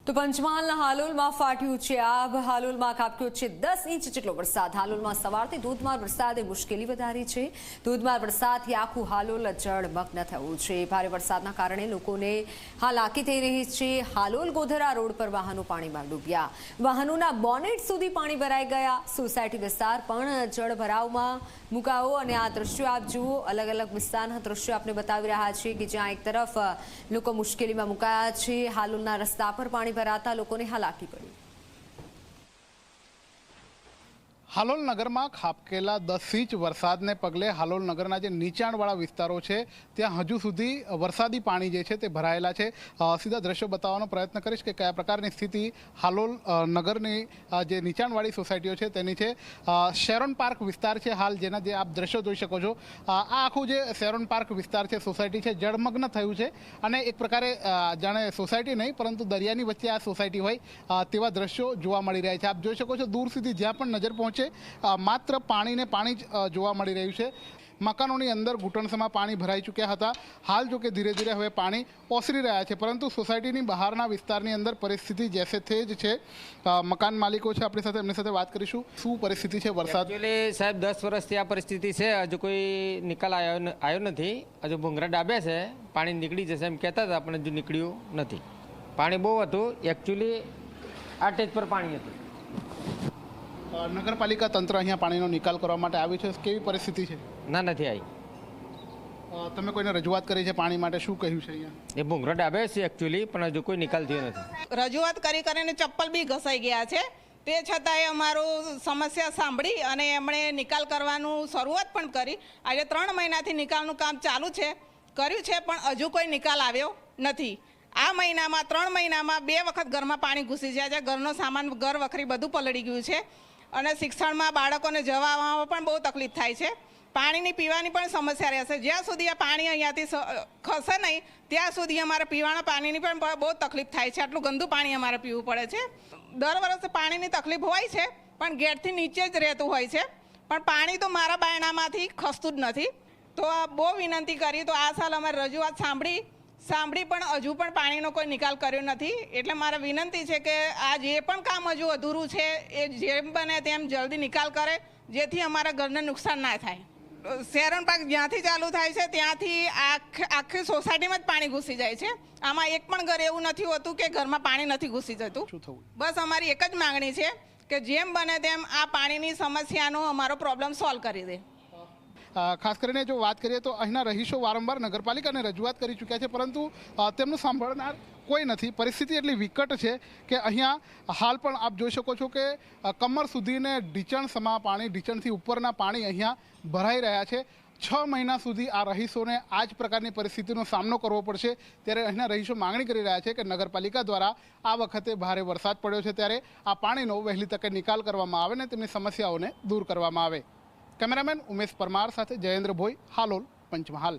તો પંચમહાલના હાલોલમાં ફાટ્યું છે આગ। હાલોલમાં ખાબક્યો છે 10 ઇંચ જેટલો વરસાદ। હાલોલમાં સવારથી ધોધમાર વરસાદે મુશ્કેલી વધારી છે। ધોધમાર વરસાદથી આખું હાલોલ જળમગ્ન થયું છે। ભારે વરસાદના કારણે લોકોને હાલાકી થઈ રહી છે। હાલોલ ગોધરા રોડ પર વાહનો પાણીમાં ડૂબ્યા। વાહનોના બોનેટ સુધી પાણી ભરાઈ ગયા। સોસાયટી વિસ્તાર પણ જળભરાવમાં મુકાયો અને આ દ્રશ્યો આપ જુઓ। અલગ અલગ વિસ્તારના દ્રશ્યો આપને બતાવી રહ્યા છે કે જ્યાં એક તરફ લોકો મુશ્કેલીમાં મુકાયા છે। હાલોલના રસ્તા પર પાણી ભરાતા લોકોને હાલાકી પડી। હાલોલ નગરમાં ખાબકેલા 10 ઇંચ વરસાદને પગલે હાલોલ નગરના જે નીચાણવાળા વિસ્તારો છે ત્યાં હજુ સુધી વરસાદી પાણી જે છે તે ભરાયેલા છે। સીધા દ્રશ્યો બતાવવાનો પ્રયત્ન કરીશ કે કયા પ્રકારની સ્થિતિ હાલોલ નગરની જે નીચાણવાળી સોસાયટીઓ છે તેની છે। શેરોન પાર્ક વિસ્તાર છે હાલ, જેના જે આપ દ્રશ્યો જોઈ શકો છો। આ આખું જે શેરોન પાર્ક વિસ્તાર છે, સોસાયટી છે, જળમગ્ન થયું છે અને એક પ્રકારે જાણે સોસાયટી નહીં પરંતુ દરિયાની વચ્ચે આ સોસાયટી હોય તેવા દ્રશ્યો જોવા મળી રહ્યા છે। આપ જોઈ શકો છો દૂર સુધી જ્યાં પણ નજર પહોંચે માત્ર પાણીને પાણી જ જોવા મળી રહ્યું છે। મકાનોની અંદર ઘૂંટણસમાં પાણી ભરાઈ ચૂક્યા હતા। હાલ જો કે ધીરે ધીરે હવે પાણી ઓસરી રહ્યા છે, પરંતુ સોસાયટીની બહારના વિસ્તારની અંદર પરિસ્થિતિ જેસે તે જ છે। મકાન માલિકો છે આપણી સાથે, એમની સાથે વાત કરીશું। શું પરિસ્થિતિ છે વરસાદ? એકચ્યુઅલી સાહેબ 10 વર્ષથી આ પરિસ્થિતિ છે, હજુ કોઈ નિકાલ આવ્યો નથી। હજુ ભૂંગરા ડાબ્યા છે, પાણી નીકળી જશે એમ કહેતા હતા પણ હજુ નીકળ્યું નથી। પાણી બહુ હતું, એકચ્યુઅલી આ ટેજ પર પાણી હતું। નગરપાલિકા તંત્ર અહીંયા પાણીનો નિકાલ કરવા માટે આવ્યું છે, કેવી પરિસ્થિતિ છે? ના, નથી આવી। તમે કોઈને રજૂઆત કરી છે પાણી માટે? શું કહ્યું છે અહીંયા? એ ભૂંગરા ડાબે છે એકચ્યુઅલી, પણ હજુ કોઈ નિકાલ થયો નથી। રજૂઆત કરીને ચપ્પલ બી ઘસાઈ ગયા છે, તે છતાંય અમારું સમસ્યા સાંભળી અને એમણે નિકાલ કરવાનું શરૂઆત પણ કરી। આજે 3 મહિનાથી નિકાલનું કામ ચાલુ છે, કર્યું છે, પણ હજુ કોઈ નિકાલ આવ્યો નથી। આ મહિનામાં 3 મહિનામાં 2 વખત ઘરમાં પાણી ઘૂસી જાય છે। ઘરનો સામાન, ઘર વખરી બધું પલળી ગયું છે અને શિક્ષણમાં બાળકોને જવા આવવામાં પણ બહુ તકલીફ થાય છે। પાણીની પીવાની પણ સમસ્યા રહેશે। જ્યાં સુધી આ પાણી અહીંયાથી ખસે નહીં ત્યાં સુધી અમારે પીવાના પાણીની પણ બહુ તકલીફ થાય છે। આટલું ગંદુ પાણી અમારે પીવું પડે છે। દર વર્ષે પાણીની તકલીફ હોય છે, પણ ગેટથી નીચે જ રહેતું હોય છે, પણ પાણી તો મારા બાયણામાંથી ખસતું જ નથી। તો આ બહુ વિનંતી કરી, તો આ સાલ અમારે રજૂઆત સાંભળી પણ હજુ પણ પાણીનો કોઈ નિકાલ કર્યો નથી। એટલે મારે વિનંતી છે કે આ જે પણ કામ હજુ અધૂરું છે એ જેમ બને તેમ જલ્દી નિકાલ કરે, જેથી અમારા ઘરને નુકસાન ના થાય। શેરોન પાર્ક જ્યાંથી ચાલુ થાય છે ત્યાંથી આખી સોસાયટીમાં જ પાણી ઘૂસી જાય છે। આમાં એક પણ ઘર એવું નથી હોતું કે ઘરમાં પાણી નથી ઘૂસી જતું। બસ અમારી એક જ માંગણી છે કે જેમ બને તેમ આ પાણીની સમસ્યાનો અમારો પ્રોબ્લેમ સોલ્વ કરી દે। ખાસ કરીને જો વાત કરીએ તો અહીંના રહીશો વારંવાર નગરપાલિકાને રજૂઆત કરી ચૂક્યા છે, પરંતુ તેમનું સાંભળનાર કોઈ નથી। પરિસ્થિતિ એટલી વિકટ છે કે અહીંયા હાલ પણ આપ જોઈ શકો છો કે કમર સુધીને ઢીચણસમાં પાણી, ઢીચણથી ઉપરના પાણી અહીંયા ભરાઈ રહ્યા છે। 6 મહિના સુધી આ રહીશોને આ જ પ્રકારની પરિસ્થિતિનો સામનો કરવો પડશે। ત્યારે અહીંના રહીશો માંગણી કરી રહ્યા છે કે નગરપાલિકા દ્વારા આ વખતે ભારે વરસાદ પડ્યો છે ત્યારે આ પાણીનો વહેલી તકે નિકાલ કરવામાં આવે ને તેમની સમસ્યાઓને દૂર કરવામાં આવે। કેમેરામેન ઉમેશ પરમાર સાથે જયેન્દ્ર ભોઈ, હાલોલ, પંચમહાલ।